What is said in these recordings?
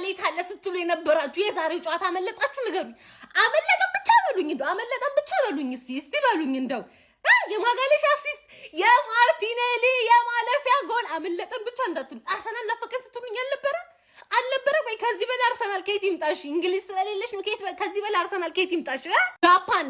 ማጋሌ ታለ ስትሉ የነበራችሁ የዛሬው ጨዋታ አመለጣችሁ ንገሩኝ። አመለጠን ብቻ በሉኝ እንደው አመለጠን ብቻ በሉኝ እስቲ በሉኝ እንደው የማጋሌሽ አሲስት የማርቲኔሊ የማለፊያ ጎል አመለጠን ብቻ እንዳትሉ። አርሰናል ለፈቀን ስትሉኝ አልነበረ ወይ? ከዚህ በላይ አርሰናል ከየት ይምጣሽ? እንግሊዝ ስለሌለሽ ነው ከዚህ በላይ አርሰናል ከየት ይምጣሽ?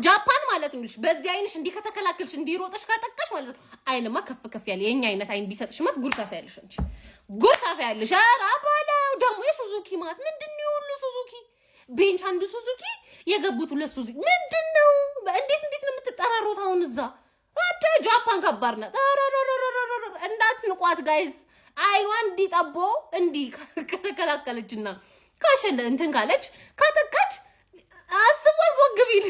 ጃፓን ማለት ነው። በዚህ አይንሽ እንዲህ ከተከላከልሽ እንዲሮጥሽ ካጠቃሽ ማለት ነው። አይንማ ከፍ ያለ የኛ አይነት አይን ቢሰጥሽማ ጉድ ታፈያለሽ እንጂ ጉድ ታፈያለሽ። ኧረ አባላው ደግሞ የሱዙኪ ማለት ምንድነው? ሁሉ ሱዙኪ ቤንች አንዱ ሱዙኪ የገቡት ሁለት ሱዙኪ ምንድነው? እንዴት ነው የምትጠራሩት አሁን እዛ? አደ ጃፓን ከባድ ናት። እንዳትንቋት ጋይዝ። አይኗን እንዲጠቦ እንዲህ ከተከላከለችና ካሸነ እንትን ካለች ካጠቃች አስቧት ወግቢል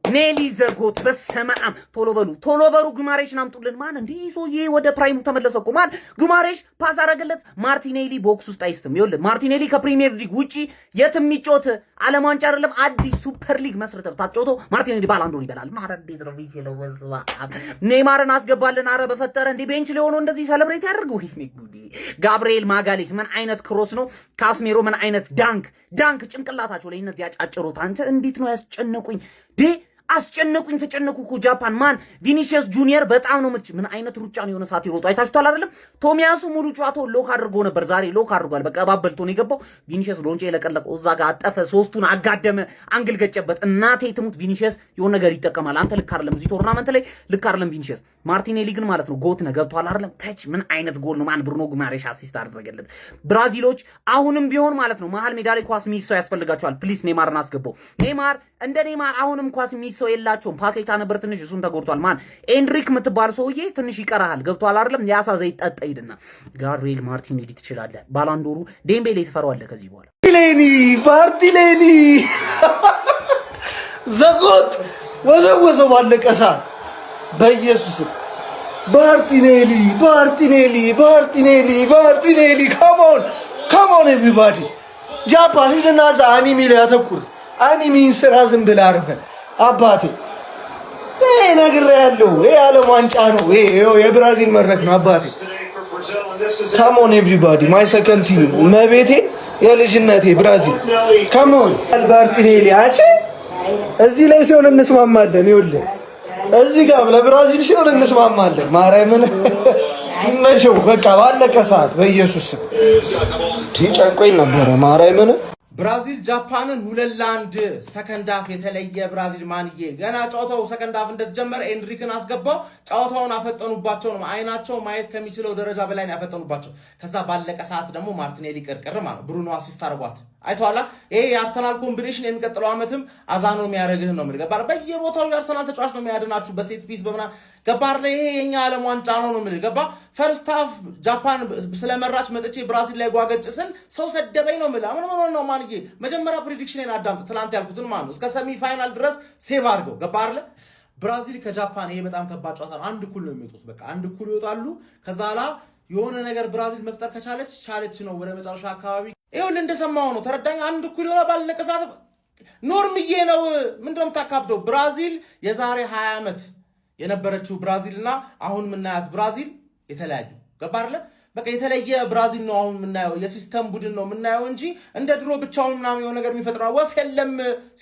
ኔሊ ዘጎት በሰማም ቶሎ በሉ ግማሬሽን አምጡልን። ማን እንዴ ሶዬ ወደ ፕራይሙ ተመለሰ እኮ ማን ግማሬሽ ፓስ አረገለት። ማርቲኔሊ ቦክስ ውስጥ አይስትም። ይኸውልህ ማርቲኔሊ ከፕሪሚየር ሊግ ውጪ የትም የሚጮት ዓለም ዋንጫ አይደለም አዲስ ሱፐር ሊግ መስርተው ታጮቶ ማርቲኔሊ ባላንዶር ይበላል። ማረን እንዴት ነው የሚችለው? ወዝዋ ኔይማርን አስገባልን። አረ በፈጠረ እንዴ ቤንች ላይ ሆኖ እንደዚህ ሰለብሬት ያደርገው። ይሄ ጉዲ ጋብሪኤል ማጋሌስ ምን አይነት ክሮስ ነው? ካስሜሮ ምን አይነት ዳንክ ጭንቅላታቸው ላይ እነዚህ ያጫጭሩት። አንተ እንዴት ነው ያስጨነቁኝ ዴ አስጨነቁኝ ተጨነቁ እኮ ጃፓን ማን ቪኒሲየስ ጁኒየር በጣም ነው ምን አይነት ሩጫ ነው የሆነ ሰዓት ይሮጡ አይታችኋል አይደለም? ቶሚያሱ ሙሉ ጨዋታው ሎክ አድርጎ ነበር። ዛሬ ሎክ አድርጓል። በቃ ባበልቶ ነው የገባው። ቪኒሲየስ ሎንጬ ለቀለቀው እዛ ጋር አጠፈ፣ ሶስቱን አጋደመ፣ አንግል ገጨበት። እናቴ ትሙት ቪኒሲየስ የሆነ ነገር ይጠቀማል። አንተ ልክ አይደለም፣ እዚህ ቶርናመንት ላይ ልክ አይደለም ቪኒሲየስ። ማርቲኔሊ ግን ማለት ነው ጎት ነው ገብቷል አይደለም? ተች ምን አይነት ጎል ነው ማን ብሩኖ ጉማሬሽ አሲስት አደረገለት። ብራዚሎች አሁንም ቢሆን ማለት ነው መሀል ሜዳ ላይ ኳስ ሚስ ሰው ያስፈልጋቸዋል። ፕሊስ ኔይማርን አስገባው። ኔይማር እንደ ኔይማር አሁንም ኳስ ሚስ ሰው የላቸውም። ፓኬታ ነበር ትንሽ እሱም ተጎድቷል። ማን ኤንድሪክ የምትባል ሰውዬ ትንሽ ይቀራል። ገብቷል አይደለም? ያሳ ዘይት ጠጣ ሂድና ጋብሪኤል ማርቲኔሊ ትችላለህ። ባላንዶሩ ዴምቤሌ ትፈራዋለህ ከዚህ በኋላ። ማርቲኔሊ ዘጎት ወዘወዘው ባለቀ ሰዓት በኢየሱስ ማርቲኔሊ ካሞን ኤቭሪባዲ ጃፓን ሂድና እዛ አኒሚ ላይ አተኩር። አኒሚን ስራ ዝም ብለህ አርፈን አባቴ ነገር ያለው ዓለም ዋንጫ ነው። የብራዚል መድረክ ነው አባቴ። ካሞን ኤቭሪባዲ ማይ ሰከንድ ቲም መቤቴ የልጅነቴ ብራዚል ካሞን ማርቲኔሊ አንቺ እዚህ ላይ ሲሆን እንስማማለን። ይኸውልህ እዚህ ጋር ለብራዚል ሲሆን እንስማማለን። ማርያምን መቼው በቃ ባለቀ ሰዓት በኢየሱስ ጨንቆኝ ነበረ ማርያምን። ብራዚል ጃፓንን 2-1 ሰከንድ ሃፍ የተለየ ብራዚል ማንዬ ገና ጨዋታው ሰከንድ ሃፍ እንደተጀመረ ኤንድሪክን አስገባው። ጨዋታውን አፈጠኑባቸው ነው አይናቸው ማየት ከሚችለው ደረጃ በላይ ነው ያፈጠኑባቸው። ከዛ ባለቀ ሰዓት ደግሞ ማርቲኔሊ ቅርቅር ማለት ብሩኖ አሲስት አርጓት አይቷላ። ይሄ የአርሰናል ኮምቢኔሽን የሚቀጥለው አመትም አዛኖ የሚያደርግህ ነው። ምን ገባር በየቦታው የአርሰናል ተጫዋች ነው የሚያድናችሁ በሴት ፒስ በመና ገባር ላይ ይሄ የኛ ዓለም ዋንጫ ነው ምን ገባ። ፈርስት ሃፍ ጃፓን ስለመራች መጥቼ ብራዚል ላይ ጓገጭ ስል ሰው ሰደበኝ ነው ምላ ምን ነው ማንዬ መጀመሪያ ፕሬዲክሽኔን አዳምጥ። ትላንት ያልኩትን ማለት ነው እስከ ሰሚ ፋይናል ድረስ ሴቭ አድርገው ገባር ላይ ብራዚል ከጃፓን ይሄ በጣም ከባድ ጨዋታ ነው። አንድ እኩል ነው የሚወጡት። በቃ አንድ እኩል ይወጣሉ። ከዛ ላ የሆነ ነገር ብራዚል መፍጠር ከቻለች ነው ወደ መጨረሻ አካባቢ ይኸውልህ እንደሰማው ነው ተረዳኝ። አንድ እኩል ይወጣ ባለቀ ሰዓት ኖርምዬ ነው ምንድነው የምታካብደው? ብራዚል የዛሬ 20 ዓመት የነበረችው ብራዚልና አሁን የምናያት ብራዚል የተለያዩ ገባርለ በቃ የተለየ ብራዚል ነው አሁን የምናየው። የሲስተም ቡድን ነው የምናየው እንጂ እንደ ድሮ ብቻውን ምናምን የሆነ ነገር የሚፈጥረው ወፍ የለም።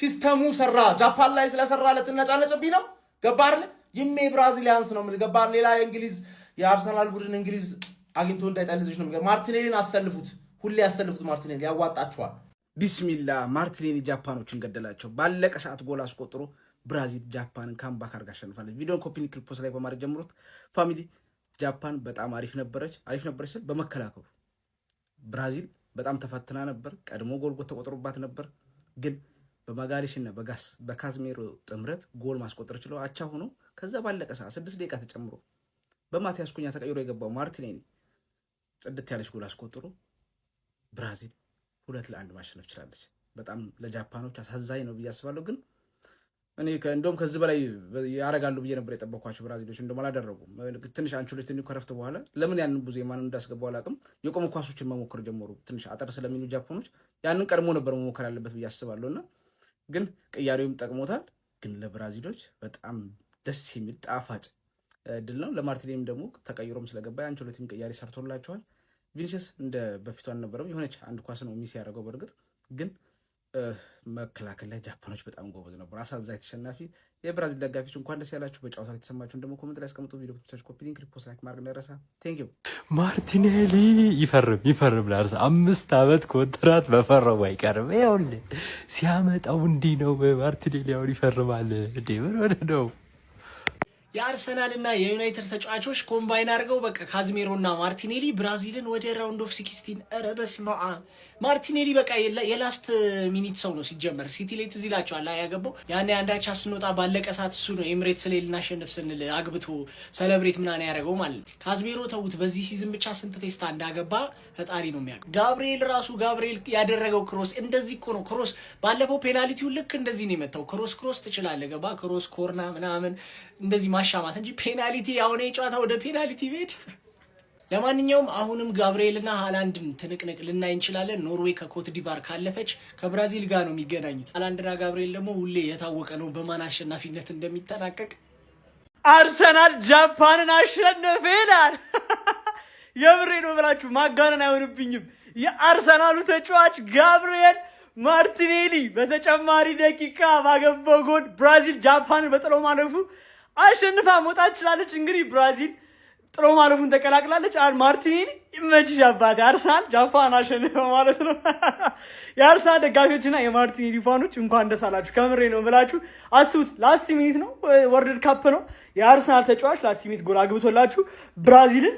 ሲስተሙ ሰራ። ጃፓን ላይ ስለሰራለት ነጫነጭብኝ ነው ገባርለ ይሜ ብራዚሊያንስ ነው ምን ገባር። ሌላ የእንግሊዝ የአርሰናል ቡድን እንግሊዝ አግኝቶ እንዳይጠልዝሽ ነው። ማርቲኔሊን አሰልፉት፣ ሁሌ ያሰልፉት። ማርቲኔሊ ያዋጣቸዋል። ቢስሚላ ማርቲኔሊ ጃፓኖችን ገደላቸው። ባለቀ ሰዓት ጎል አስቆጥሮ ብራዚል ጃፓንን ካምባክ አድርጋ አሸንፋለች። ቪዲዮን ኮፒ ሊንክ ፖስት ላይ በማድረግ ጀምሩት ፋሚሊ። ጃፓን በጣም አሪፍ ነበረች ስል በመከላከሉ ብራዚል በጣም ተፈትና ነበር። ቀድሞ ጎል ተቆጥሮባት ነበር፣ ግን በማጋሌሽና በካዝሜሮ ጥምረት ጎል ማስቆጠር ችለው አቻ ሆኖ ከዛ ባለቀ ሰዓት 6 ደቂቃ ተጨምሮ በማቲያስ ኩኛ ተቀይሮ የገባው ማርቲኔሊ ጽድት ያለች ጎል አስቆጥሮ ብራዚል 2-1 ማሸነፍ ችላለች። በጣም ለጃፓኖች አሳዛኝ ነው ብዬ አስባለሁ። ግን እኔ እንደውም ከዚህ በላይ ያረጋሉ ብዬ ነበር የጠበኳቸው ብራዚሎች። እንደውም አላደረጉም። ትንሽ አንቸሎቲ ከረፍት በኋላ ለምን ያንን ብዙ ማን እንዳስገባው አላውቅም። የቆሙ ኳሶችን መሞከር ጀመሩ። ትንሽ አጠር ስለሚሉ ጃፓኖች ያንን ቀድሞ ነበር መሞከር ያለበት ብዬ አስባለሁና ግን ቅያሬውም ጠቅሞታል። ግን ለብራዚሎች በጣም ደስ የሚል ጣፋጭ ድል ነው። ለማርቲኔሊም ደግሞ ተቀይሮም ስለገባ አንቸሎቲም ቅያሬ ሰርቶላቸዋል። ቪኒሲየስ እንደ በፊቱ አልነበረም። የሆነች አንድ ኳስ ነው ሚስ ያደረገው። በእርግጥ ግን መከላከል ላይ ጃፓኖች በጣም ጎበዝ ነበሩ። አሳዛኝ ተሸናፊ የብራዚል ደጋፊዎች እንኳን ደስ ያላችሁ። በጨዋታ ላይ የተሰማችሁን ደግሞ ኮሜንት ላይ አስቀምጡ። ቪዲዮ ከተቻችሁ ኮፒ ሊንክ፣ ሪፖስት፣ ላይክ ማድረግ እንዳይረሳ። ቴንክ ዩ። ማርቲኔሊ ይፈርም ለአርሰ 5 ዓመት ኮንትራት በፈረሙ አይቀርም። ይኸውልህ ሲያመጣው እንዲህ ነው። ማርቲኔሊ አሁን ይፈርማል እንዴ? ምን ሆነ ነው? የአርሰናልና የዩናይትድ ተጫዋቾች ኮምባይን አድርገው በቃ ካዝሜሮና ማርቲኔሊ ብራዚልን ወደ ራውንድ ኦፍ 16 ኧረ በስመ አብ። ማርቲኔሊ በቃ የላስት ሚኒት ሰው ነው ሲጀመር። ሲቲ ላይ ትዝ ይላቸዋል ያገባው ያኔ አንዳቻ ስንወጣ ባለቀ ሰዓት እሱ ነው ኤምሬትስ ላይ ልናሸንፍ ስንል አግብቶ ሰለብሬት ምናምን ያደረገው ማለት ነው። ካዝሜሮ ተውት፣ በዚህ ሲዝን ብቻ ስንት ቴስታ እንዳገባ ፈጣሪ ነው የሚያውቀው። ጋብሪኤል ያደረገው ክሮስ እንደዚህ እኮ ነው። ክሮስ ባለፈው ፔናልቲው ልክ እንደዚህ ነው የመታው። ክሮስ ትችላለህ ገባ ክሮስ ኮርና ምናምን እንደዚህ ማሻማት እንጂ ፔናልቲ አሁን የጨዋታ ወደ ፔናልቲ ቤት። ለማንኛውም አሁንም ጋብሪኤልና ሃላንድን ትንቅንቅ ልናይ እንችላለን። ኖርዌይ ከኮት ዲቫር ካለፈች ከብራዚል ጋር ነው የሚገናኙት። ሃላንድና ጋብሪኤል ደግሞ ሁሌ የታወቀ ነው በማን አሸናፊነት እንደሚጠናቀቅ። አርሰናል ጃፓንን አሸነፈ ይላል። የምሬ ነው ብላችሁ ማጋነን አይሆንብኝም። የአርሰናሉ ተጫዋች ጋብሪኤል ማርቲኔሊ በተጨማሪ ደቂቃ ባገባው ጎል ብራዚል ጃፓንን በጥሎ ማለፉ አሸንፋ መውጣት ችላለች። እንግዲህ ብራዚል ጥሎ ማለፉን ተቀላቅላለች። ማርቲኔሊ ይመችሽ አባቴ። አርሰናል ጃፓን አሸነፈ ማለት ነው። የአርሰናል ደጋፊዎችና የማርቲኔሊ ፋኖች እንኳን ደስ አላችሁ። ከምሬ ነው ብላችሁ አስቡት። ላስት ሚኒት ነው፣ ወርልድ ካፕ ነው። የአርሰናል ተጫዋች ላስት ሚኒት ጎል አግብቶላችሁ ብራዚልን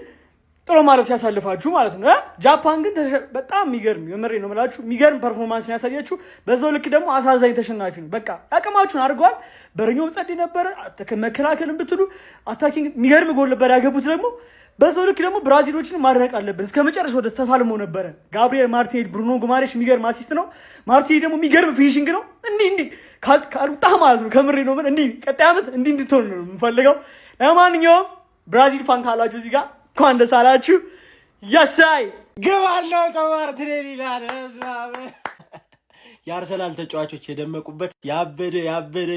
ጥሎ ማለፍ ሲያሳልፋችሁ ማለት ነው። ጃፓን ግን በጣም የሚገርም የምሬ ነው የምላችሁ የሚገርም ፐርፎርማንስ ያሳያችሁ። በዛው ልክ ደግሞ አሳዛኝ ተሸናፊ ነው። በቃ አቅማችሁን አድርገዋል። በረኛውም ጸድ ነበረ። መከላከልን ብትሉ አታኪንግ የሚገርም ጎል ነበር ያገቡት። ደግሞ በዛው ልክ ደግሞ ብራዚሎችን ማድነቅ አለብን። እስከ መጨረሻ ወደ ተፋልሞ ነበረ። ጋብሪኤል ማርቲኔሊ፣ ብሩኖ ጉማሬሽ የሚገርም አሲስት ነው። ማርቲኔሊ ደግሞ የሚገርም ፊኒሽንግ ነው። እንዲህ ካልወጣ ማለት ነው ከምሬ ነው እንዲህ ቀጣይ ዓመት እንዲህ እንድትሆን ነው የምፈልገው። ለማንኛውም ብራዚል ፋን ካላችሁ እዚህ ጋር እንኳን ደስ አላችሁ። ያሳይ ግባለው ከማርቲኔሊ ጋር የአርሰናል ተጫዋቾች የደመቁበት ያበደ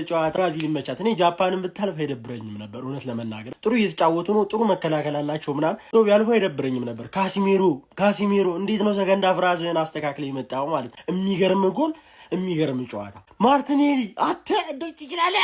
ጨዋታ። ብራዚል ይመቻት። እኔ ጃፓንን ብታልፍ አይደብረኝም ነበር እውነት ለመናገር። ጥሩ እየተጫወቱ ነው፣ ጥሩ መከላከል አላቸው ምናምን ቢያልፉ አይደብረኝም ነበር። ካሲሜሮ እንዴት ነው ሰከንድ ሃፍ ራስህን አስተካክለ የመጣው ማለት ነው። የሚገርም ጎል፣ የሚገርም ጨዋታ። ማርቲኔሊ ደስ ይላል።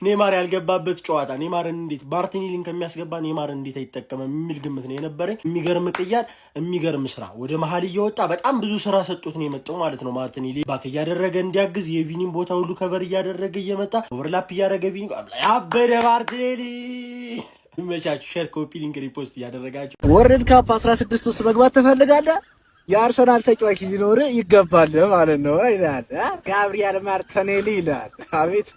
ኔማር ያልገባበት ጨዋታ ኔማርን እንዴት ማርቲኔሊን ከሚያስገባ ኔማርን እንዴት አይጠቀምም የሚል ግምት ነው የነበረኝ። የሚገርም ቅያር፣ የሚገርም ስራ ወደ መሀል እየወጣ በጣም ብዙ ስራ ሰጡት ነው የመጣው ማለት ነው። ማርቲኔሊ ባክ እያደረገ እንዲያግዝ የቪኒን ቦታ ሁሉ ከቨር እያደረገ እየመጣ ኦቨርላፕ እያደረገ ቪኒ ያበደ ማርቲኔሊ። መቻችሁ ሼር፣ ኮፒ ሊንክ፣ ሪፖስት እያደረጋችሁ ወርልድ ካፕ 16 ውስጥ መግባት ትፈልጋለህ? የአርሰናል ተጫዋች ሊኖር ይገባል ማለት ነው ይላል ጋብሪኤል ማርቲኔሊ ይላል። አቤት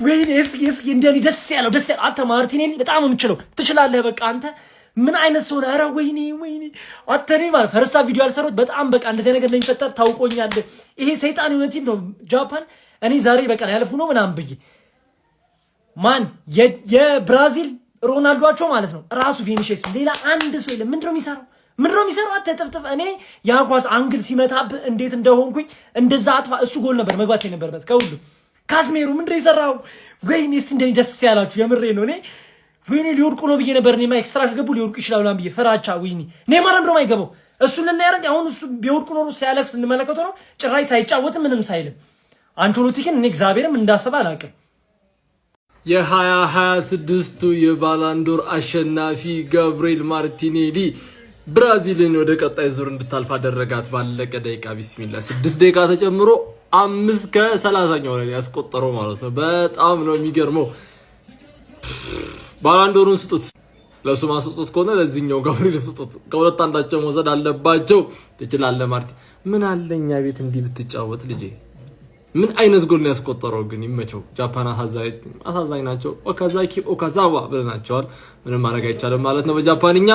ወይኔ እስኪ እንደኔ ደስ ያለው አንተ ማርቲኔሊ በጣም የምችለው ትችላለህ። በቃ አንተ ምን አይነት ሰው ነህ? ኧረ ወይኔ አተኔ ማለት ፈርስታ ቪዲዮ ያልሰሩት በጣም በቃ እንደዚህ ነገር እንደሚፈጠር ታውቆኛል። ይሄ ሰይጣን የሆነ ቲም ነው ጃፓን። እኔ ዛሬ በቃ ያልፉ ነው ምናምን ብዬ ማን የብራዚል ሮናልዶቸው ማለት ነው ራሱ ቪኒሺየስ ሌላ አንድ ሰው የለም። ምንድነው የሚሰራው? አትጥፍጥፍ። እኔ ያጓዝ አንግል ሲመታብህ እንዴት እንደሆንኩኝ እንደዛ አጥፋ። እሱ ጎል ነበር መግባት የነበረበት ከሁሉ። ካዝሜሮ ምንድነው የሰራው? ወይኔ እስቲ እንደኔ ደስ ያላችሁ የምሬ ነው። ወይኔ ሊወድቁ ነው ብዬ ነበር። እኔማ ኤክስትራ ከገቡ ሊወድቁ ይችላሉ ብዬ ፈራቻ። ወይኔ ኔማር እንደውም አይገባው እሱን እናያረግ። አሁን እሱ ቢወድቁ ኖሮ ሲያለቅስ እንመለከተው ነው። ጭራሽ ሳይጫወትም ምንም ሳይልም አንቾሎቲ ግን እኔ እግዚአብሔርም እንዳሰበ አላውቅም። የ2026ቱ የባላንዶር አሸናፊ ጋብሪኤል ማርቲኔሊ ብራዚልን ወደ ቀጣይ ዙር እንድታልፍ አደረጋት። ባለቀ ደቂቃ ቢስሚላ 6 ደቂቃ ተጨምሮ 5 ከ30ኛው ላይ ያስቆጠረው ማለት ነው። በጣም ነው የሚገርመው። ባላንዶሩን ስጡት፣ ለሱ ማስጡት ከሆነ ለዚህኛው ጋብሪኤል ስጡት። ከሁለት አንዳቸው መውሰድ አለባቸው። ትችላለህ ማርቲ። ምን አለኛ ቤት እንዲህ ብትጫወት ልጄ። ምን አይነት ጎል ነው ያስቆጠረው ግን ይመቸው። ጃፓን አሳዛኝ ናቸው። ኦካዛዋ ብለናቸዋል። ምንም ማድረግ አይቻልም ማለት ነው በጃፓንኛ።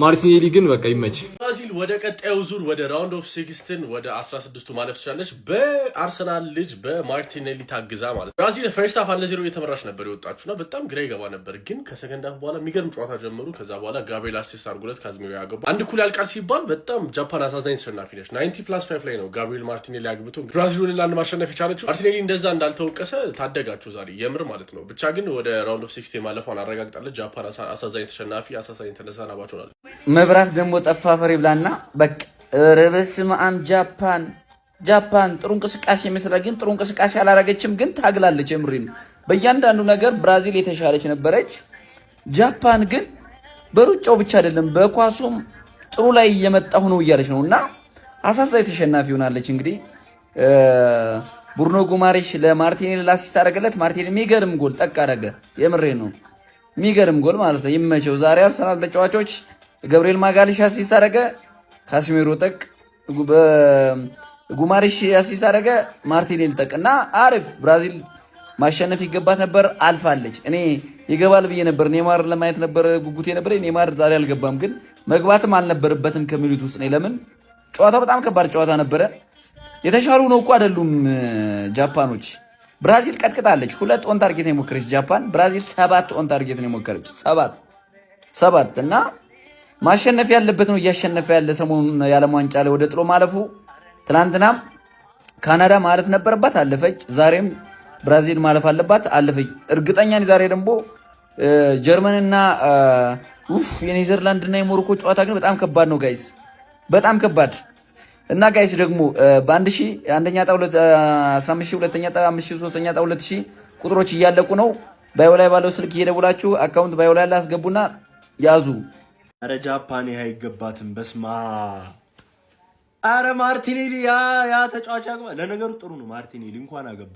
ማርቲኔሊ ግን በቃ ይመች። ብራዚል ወደ ቀጣዩ ዙር ወደ ራውንድ ኦፍ 16 ወደ 16ቱ ማለፍ ትችላለች በአርሰናል ልጅ በማርቲኔሊ ታግዛ ማለት ነው። ብራዚል ፈርስት ሃፍ 1-0 እየተመራች ነበር የወጣችውና በጣም ግራ ይገባ ነበር። ግን ከሰከንድ ሃፍ በኋላ የሚገርም ጨዋታ ጀመሩ። ከዛ በኋላ ጋብሪኤል አሲስት አድርጎለት ካዝሜሮ ያገባ አንድ ኩል ያልቃል ሲባል በጣም ጃፓን አሳዛኝ ተሸናፊ ነች። 90+5 ላይ ነው ጋብሪኤል ማርቲኔሊ ያግብቶ ብራዚል ለአንድ ማሸነፍ የቻለችው። ማርቲኔሊ እንደዛ እንዳልተወቀሰ ታደጋችሁ ዛሬ የምር ማለት ነው። ብቻ ግን ወደ ራውንድ ኦፍ 16 ማለፏን አረጋግጣለች። ጃፓን አሳዛኝ ተሸናፊ፣ አሳዛኝ ተነሳናባች ሆናለች። መብራት ደግሞ ጠፋ ፈሪ ብላና በቃ በስመ አብ ጃፓን ጥሩ እንቅስቃሴ ይመስላል፣ ግን ጥሩ እንቅስቃሴ አላረገችም። ግን ታግላለች። የምሬ ነው። በእያንዳንዱ ነገር ብራዚል የተሻለች ነበረች። ጃፓን ግን በሩጫው ብቻ አይደለም በኳሱም ጥሩ ላይ እየመጣሁ ነው እያለች ነው እና አሳዛኝ ተሸናፊ ሆናለች። እንግዲህ ቡርኖ ጉማሬሽ ለማርቲኔሊ አሲስት አደረገለት። ማርቲኔሊ የሚገርም ጎል ጠቅ አደረገ። የምሬ ነው። የሚገርም ጎል ማለት ነው። ይመቸው። ዛሬ አርሰናል ተጫዋቾች ገብርኤል ማጋሊሽ አሲስት አደረገ፣ ካስሜሮ ጠቅ፣ ጉማሬሽ አሲስት አደረገ፣ ማርቲኔሊ ጠቅ እና አሪፍ ብራዚል ማሸነፍ ይገባት ነበር። አልፋለች። እኔ ይገባል ብዬ ነበር። ኔማር ለማየት ነበር ጉጉቴ ነበር። ኔማር ዛሬ አልገባም፣ ግን መግባትም አልነበረበትም ከሚሉት ውስጥ ነኝ። ለምን ጨዋታው በጣም ከባድ ጨዋታ ነበረ። የተሻሉ ነው እኮ አይደሉም ጃፓኖች። ብራዚል ቀጥቅጣለች። 2 ኦን ታርጌት ነው የሞከረች ጃፓን። ብራዚል 7 ኦን ታርጌት ነው የሞከረች። 7 እና ማሸነፍ ያለበት ነው እያሸነፈ ያለ ሰሞኑን የዓለም ዋንጫ ላይ ወደ ጥሎ ማለፉ። ትናንትናም ካናዳ ማለፍ ነበረባት፣ አለፈች። ዛሬም ብራዚል ማለፍ አለባት፣ አለፈች። እርግጠኛ ነኝ ዛሬ ደግሞ ጀርመንና የኔዘርላንድ እና የሞሮኮ ጨዋታ ግን በጣም ከባድ ነው ጋይስ፣ በጣም ከባድ እና ጋይስ ደግሞ በ1000 አንደኛ ዕጣ 15000 ሁለተኛ ዕጣ 5000 ሶስተኛ ዕጣ 2000 ቁጥሮች እያለቁ ነው። ባዮ ላይ ባለው ስልክ እየደውላችሁ አካውንት ባዮ ላይ አስገቡና ያዙ። አረ ጃፓን ይሄ አይገባትም። በስማ አረ ማርቲኔሊ ያ ተጫዋች አግባ። ለነገሩ ጥሩ ነው ማርቲኔሊ እንኳን አገባ።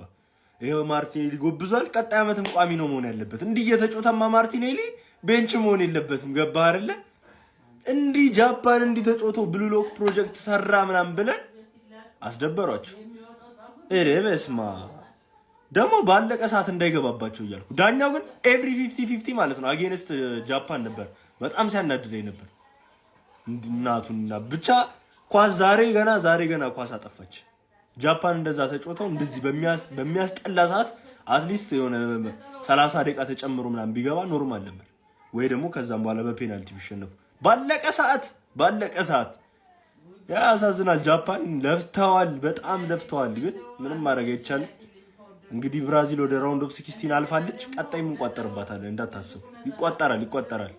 ይሄው ማርቲኔሊ ጎብዟል። ቀጣይ ዓመትም ቋሚ ነው መሆን ያለበት። እንዲህ እየተጫወተማ ማርቲኔሊ ቤንች መሆን የለበትም። ገባ አይደለ? እንዲህ ጃፓን እንዲህ ተጫውቶ ብሉ ሎክ ፕሮጀክት ሰራ ምናምን ብለን አስደበሯቸው። እሬ በስማ ደግሞ ባለቀ ሰዓት እንዳይገባባቸው እያልኩ ዳኛው ግን ኤቭሪ 50-50 ማለት ነው አጌንስት ጃፓን ነበር። በጣም ሲያናድደኝ ነበር። እናቱና ብቻ ኳስ ዛሬ ገና ኳስ አጠፋች ጃፓን። እንደዛ ተጫውተው እንደዚህ በሚያስጠላ ሰዓት አትሊስት የሆነ 30 ደቂቃ ተጨምሮ ምናምን ቢገባ ኖርማል ነበር፣ ወይ ደግሞ ከዛም በኋላ በፔናልቲ ቢሸነፉ። ባለቀ ሰዓት ያሳዝናል። ጃፓን ለፍተዋል፣ በጣም ለፍተዋል፣ ግን ምንም ማድረግ አይቻልም። እንግዲህ ብራዚል ወደ ራውንድ ኦፍ 16 አልፋለች። ቀጣይ ምን ቋጠርባታል እንዳታስቡ። ይቋጠራል።